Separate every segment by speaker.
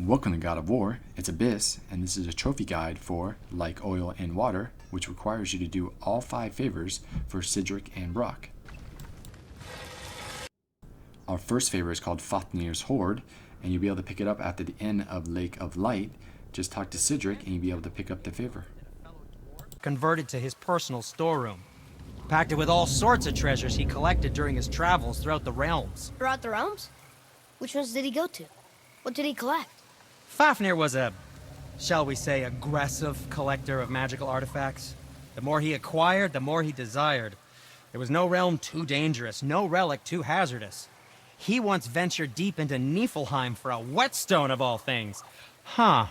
Speaker 1: Welcome to God of War, it's Abyss, and this is a trophy guide for Like Oil and Water, which requires you to do all 5 favors for Sindri and Brok. Our first favor is called Fafnir's Hoard, and you'll be able to pick it up after the end of Lake of Light. Just talk to Sindri and you'll be able to pick up the favor.
Speaker 2: Converted to his personal storeroom. Packed it with all sorts of treasures he collected during his travels throughout the realms.
Speaker 3: Throughout the realms? Which ones did he go to? What did he collect?
Speaker 2: Fafnir was a, shall we say, aggressive collector of magical artifacts. The more he acquired, the more he desired. There was no realm too dangerous, no relic too hazardous. He once ventured deep into Niflheim for a Whetstone of all things. Huh.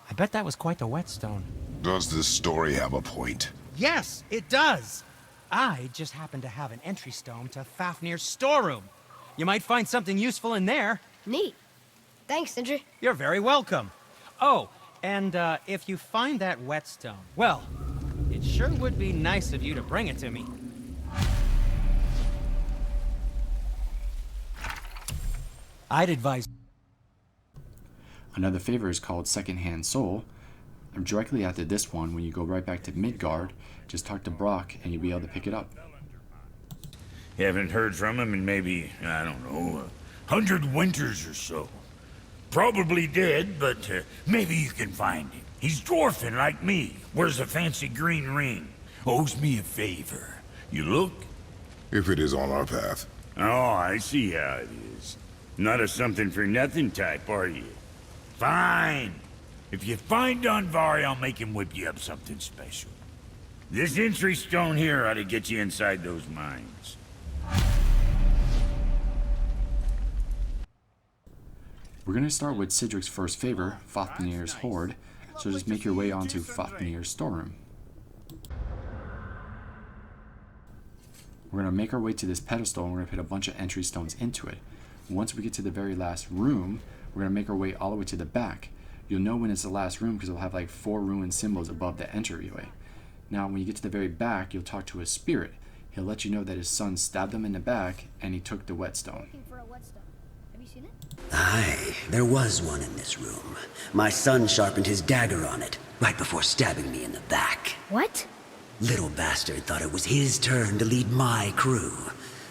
Speaker 2: I bet that was quite the Whetstone.
Speaker 4: Does this story have a point?
Speaker 2: Yes, it does. I just happen to have an entry stone to Fafnir's storeroom. You might find something useful in there.
Speaker 3: Neat. Thanks, Sindri.
Speaker 2: You're very welcome. Oh, and if you find that Whetstone, well, it sure would be nice of you to bring it to me. I'd advise...
Speaker 1: Another favor is called Secondhand Soul. Directly after this one, when you go right back to Midgard, just talk to Brok and you'll be able to pick it up.
Speaker 5: Haven't heard from him in maybe, I don't know, 100 winters or so. Probably dead, but maybe you can find him. He's dwarfing like me, wears a fancy green ring, owes me a favor. You look?
Speaker 4: If it is on our path.
Speaker 5: Oh, I see how it is. Not a something-for-nothing type, are you? Fine. If you find Unvari, I'll make him whip you up something special. This entry stone here ought to get you inside those mines.
Speaker 1: We're going to start with Sindri's first favor, Fafnir's Hoard, so just make your way onto Fafnir's storeroom. We're going to make our way to this pedestal and we're going to put a bunch of entry stones into it. Once we get to the very last room, we're going to make our way all the way to the back. You'll know when it's the last room because it'll have like 4 ruined symbols above the entryway. Now when you get to the very back, you'll talk to a spirit. He'll let you know that his son stabbed him in the back and he took the Whetstone.
Speaker 6: Aye, there was one in this room. My son sharpened his dagger on it, right before stabbing me in the back.
Speaker 3: What?
Speaker 6: Little bastard thought it was his turn to lead my crew.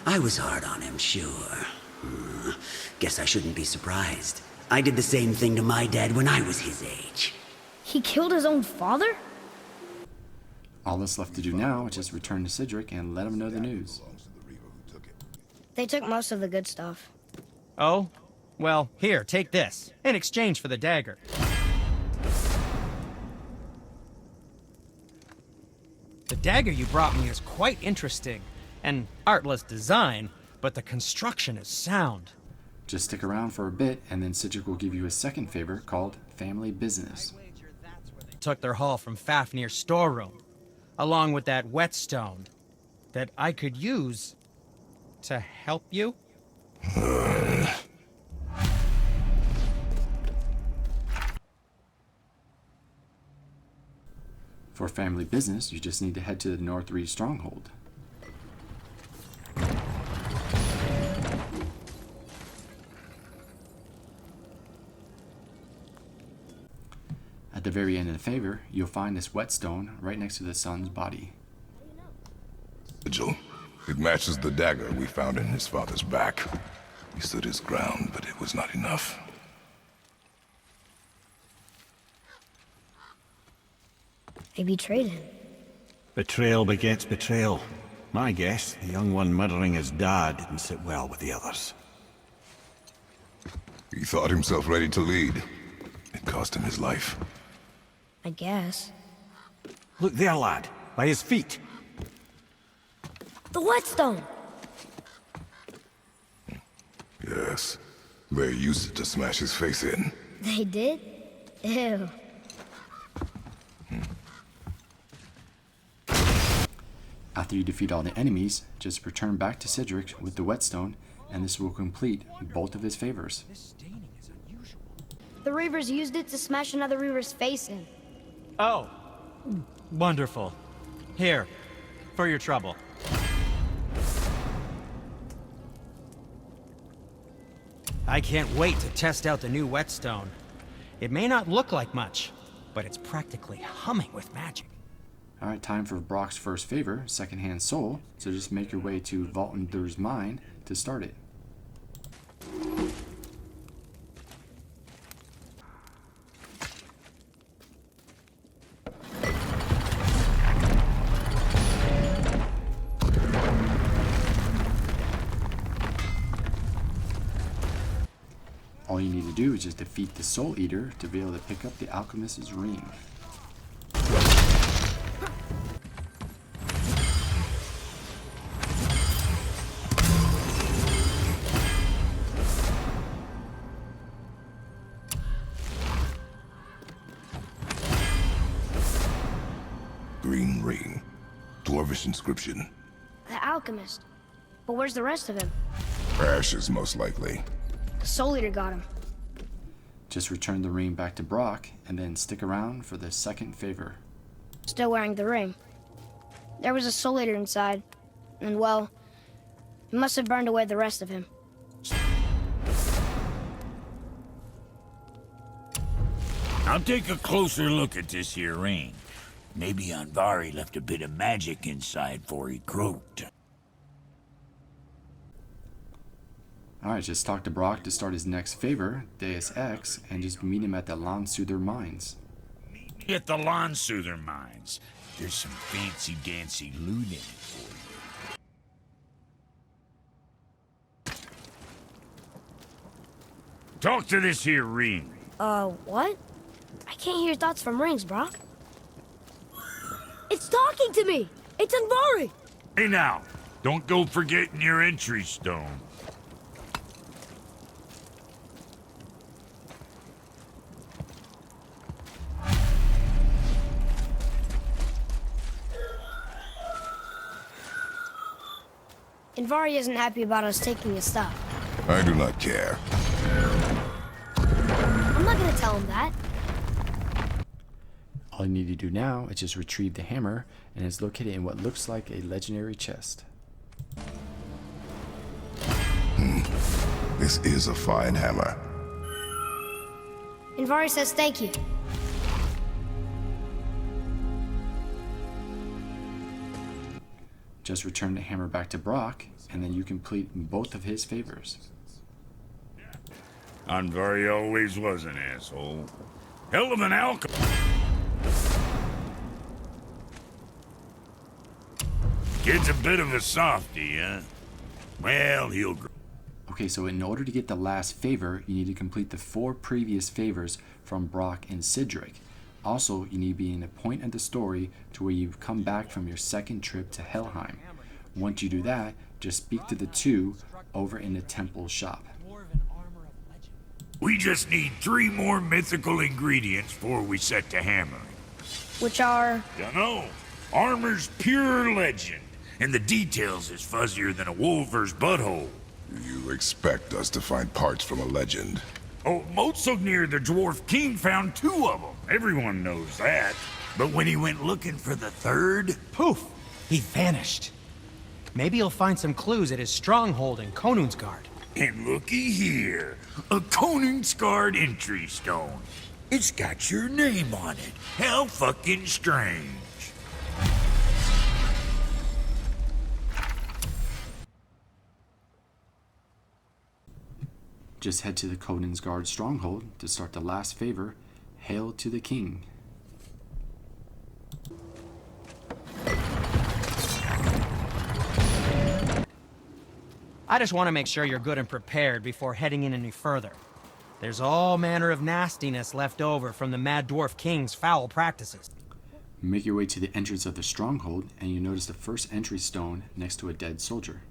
Speaker 6: I was hard on him, sure. Guess I shouldn't be surprised. I did the same thing to my dad when I was his age.
Speaker 3: He killed his own father?
Speaker 1: All that's left to do now is just return to Sindri and let him know the news.
Speaker 3: They took most of the good stuff.
Speaker 2: Oh? Well, here, take this, in exchange for the dagger. The dagger you brought me is quite interesting. An artless design, but the construction is sound.
Speaker 1: Just stick around for a bit and then Sindri will give you a second favor called Family Business.
Speaker 2: Took their haul from Fafnir's storeroom, along with that Whetstone that I could use to help you.
Speaker 1: For family business, you just need to head to the Northri Stronghold. At the very end of the favor, you'll find this Whetstone right next to the son's body.
Speaker 4: Vigil. It matches the dagger we found in his father's back. He stood his ground, but it was not enough.
Speaker 3: They betrayed him.
Speaker 7: Betrayal begets betrayal. My guess, the young one murdering his dad didn't sit well with the others.
Speaker 4: He thought himself ready to lead. It cost him his life.
Speaker 3: I guess.
Speaker 7: Look there, lad. By his feet.
Speaker 3: The Whetstone!
Speaker 4: Yes. They used it to smash his face in.
Speaker 3: They did? Ew.
Speaker 1: After you defeat all the enemies, just return back to Sindri with the Whetstone, and this will complete both of his favors.
Speaker 3: The Reavers used it to smash another Reaver's face in.
Speaker 2: Oh, wonderful. Here, for your trouble. I can't wait to test out the new Whetstone. It may not look like much, but it's practically humming with magic.
Speaker 1: Alright, time for Brok's first favor, Secondhand Soul. So just make your way to Valtendur's Mine to start it. All you need to do is just defeat the Soul Eater to be able to pick up the Alchemist's Ring.
Speaker 4: Green ring. Dwarvish inscription.
Speaker 3: The alchemist. But where's the rest of him?
Speaker 4: Ashes, most likely.
Speaker 3: The Soul Eater got him.
Speaker 1: Just return the ring back to Brok, and then stick around for the second favor.
Speaker 3: Still wearing the ring. There was a Soul Eater inside. And well, he must have burned away the rest of him.
Speaker 5: I'll take a closer look at this here ring. Maybe Andvari left a bit of magic inside before he croaked.
Speaker 1: Alright, just talk to Brok to start his next favor, Deus Ex, and just meet him at the Landsuther Mines.
Speaker 5: Meet me at the Landsuther Mines. There's some fancy-dancy looting for you. Talk to this here ring.
Speaker 3: What? I can't hear thoughts from rings, Brok. It's talking to me! It's Andvari!
Speaker 5: Hey now, don't go forgetting your entry stone.
Speaker 3: Andvari isn't happy about us taking his stuff.
Speaker 4: I do not care.
Speaker 3: I'm not gonna tell him that.
Speaker 1: All you need to do now is just retrieve the hammer, and it's located in what looks like a legendary chest.
Speaker 4: This is a fine hammer.
Speaker 3: Andvari says thank you.
Speaker 1: Just return the hammer back to Brok, and then you complete both of his favors.
Speaker 5: Andvari always was an asshole. Hell of an alchemist. Kid's a bit of a softie, huh? Well, he'll grow.
Speaker 1: Okay, so in order to get the last favor, you need to complete the 4 previous favors from Brok and Sindri. Also, you need to be in a point of the story to where you've come back from your second trip to Helheim. Once you do that, just speak to the 2 over in the temple shop.
Speaker 5: We just need 3 more mythical ingredients before we set to hammering.
Speaker 3: Which are...
Speaker 5: Dunno. Armor's pure legend, and the details is fuzzier than a wolver's butthole.
Speaker 4: You expect us to find parts from a legend?
Speaker 5: Oh, Motsognir the Dwarf King found 2 of them. Everyone knows that. But when he went looking for the 3rd...
Speaker 2: Poof! He vanished. Maybe he'll find some clues at his stronghold in Konunsgard.
Speaker 5: And looky here, a Konunsgard entry stone. It's got your name on it. How fucking strange.
Speaker 1: Just head to the Konunsgard Stronghold to start the last favor, Hail to the King.
Speaker 2: I just want to make sure you're good and prepared before heading in any further. There's all manner of nastiness left over from the Mad Dwarf King's foul practices.
Speaker 1: Make your way to the entrance of the stronghold, and you notice the first entry stone next to a dead soldier.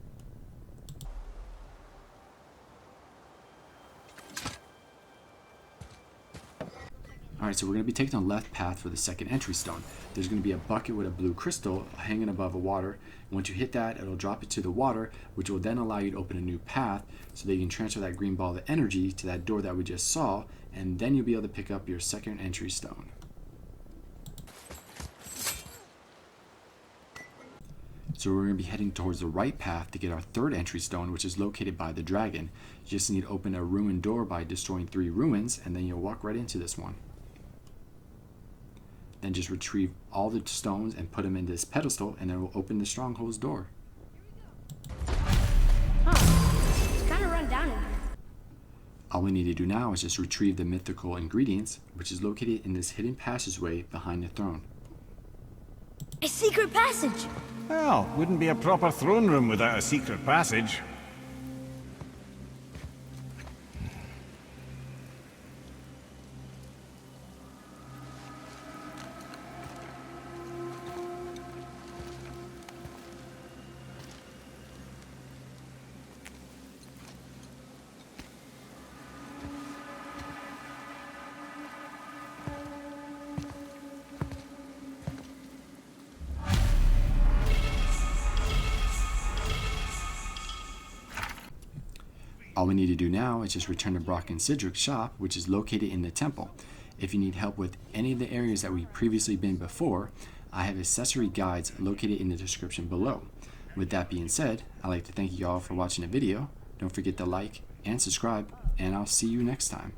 Speaker 1: Alright, so we're going to be taking the left path for the second entry stone. There's going to be a bucket with a blue crystal hanging above the water. Once you hit that, it'll drop it to the water, which will then allow you to open a new path so that you can transfer that green ball of energy to that door that we just saw, and then you'll be able to pick up your second entry stone. So we're going to be heading towards the right path to get our third entry stone, which is located by the dragon. You just need to open a ruined door by destroying 3 ruins, and then you'll walk right into this one. Then just retrieve all the stones and put them in this pedestal, and then we'll open the stronghold's door.
Speaker 3: It's kind of run down in here.
Speaker 1: All we need to do now is just retrieve the mythical ingredients, which is located in this hidden passageway behind the throne.
Speaker 3: A secret passage!
Speaker 7: Well, wouldn't be a proper throne room without a secret passage.
Speaker 1: All we need to do now is just return to Brok and Sindri's shop, which is located in the temple. If you need help with any of the areas that we've previously been before, I have accessory guides located in the description below. With that being said, I'd like to thank you all for watching the video. Don't forget to like and subscribe, and I'll see you next time.